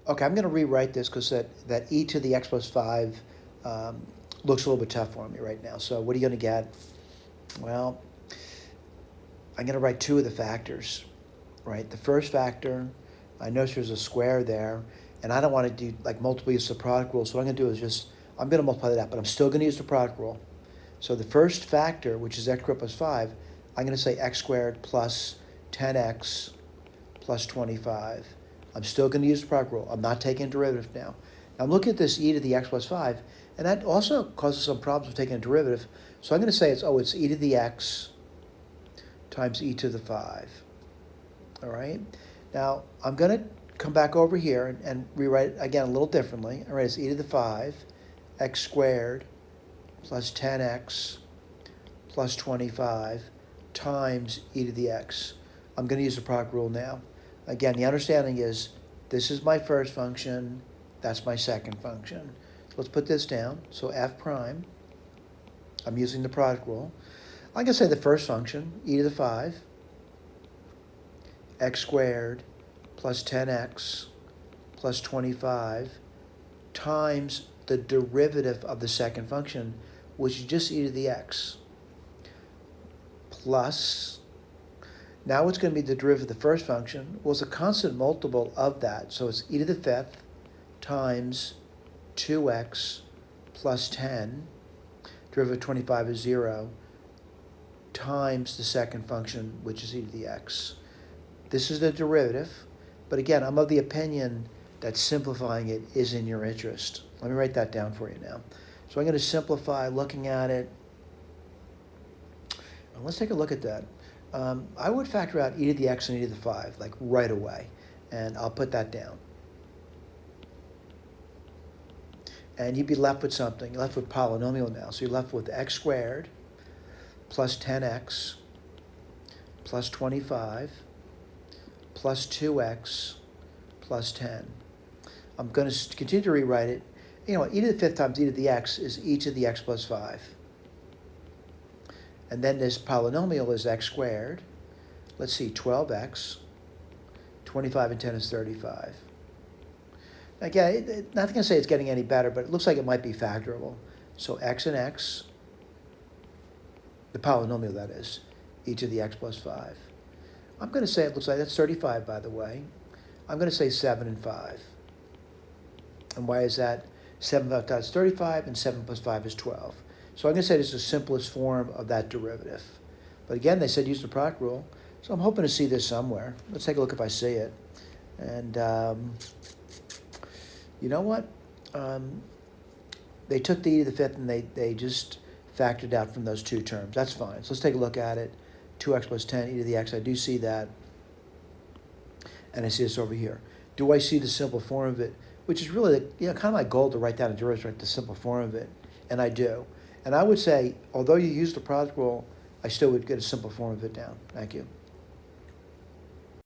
Okay, I'm going to rewrite this because that e to the x plus 5 looks a little bit tough for me right now. So what are you going to get? Well, I'm going to write two of the factors, right? The first factor, I notice there's a square there, and I don't want to do like multiple use the product rule. So what I'm going to do is just, I'm going to multiply that out, but I'm still going to use the product rule. So the first factor, which is x squared plus 5, I'm going to say x squared plus 10x plus 25. I'm still going to use the product rule. I'm not taking a derivative now. Now I'm looking at this e to the x plus 5, and that also causes some problems with taking a derivative. So I'm going to say it's e to the x times e to the 5. All right? Now I'm going to come back over here and rewrite it again a little differently. All right, it's e to the 5, x squared plus 10x plus 25 times e to the x. I'm going to use the product rule now. Again, the understanding is this is my first function, that's my second function. So let's put this down. So f prime, I'm using the product rule. I'm going to say the first function, e to the 5, x squared plus 10x plus 25 times the derivative of the second function, which is just e to the x, plus, now it's going to be the derivative of the first function. Well, it's a constant multiple of that, so it's e to the 5th times 2x plus 10, derivative of 25 is 0, times the second function, which is e to the x. This is the derivative, but again, I'm of the opinion that simplifying it is in your interest. Let me write that down for you now. So I'm going to simplify looking at it. And let's take a look at that. I would factor out e to the x and e to the 5, like right away. And I'll put that down. And you'd be left with something. You're left with polynomial now. So you're left with x squared plus 10x plus 25 plus 2x plus 10. I'm going to continue to rewrite it. You know, e to the 5th times e to the x is e to the x plus 5. And then this polynomial is x squared. Let's see, 12x. 25 and 10 is 35. Again, not going to say it's getting any better, but it looks like it might be factorable. So x and x, the polynomial that is, e to the x plus 5. I'm going to say it looks like that's 35, by the way. I'm going to say 7 and 5. And why is that? 7 plus 5 is 35, and 7 plus 5 is 12. So I'm going to say this is the simplest form of that derivative. But again, they said use the product rule. So I'm hoping to see this somewhere. Let's take a look if I see it. And you know what? They took the e to the 5th and they just factored out from those two terms. That's fine. So let's take a look at it. 2x plus 10, e to the x. I do see that. And I see this over here. Do I see the simple form of it? Which is really, kind of my goal to write down a derivative, write the simple form of it. And I do. And I would say, although you use the product rule, I still would get a simple form of it down. Thank you.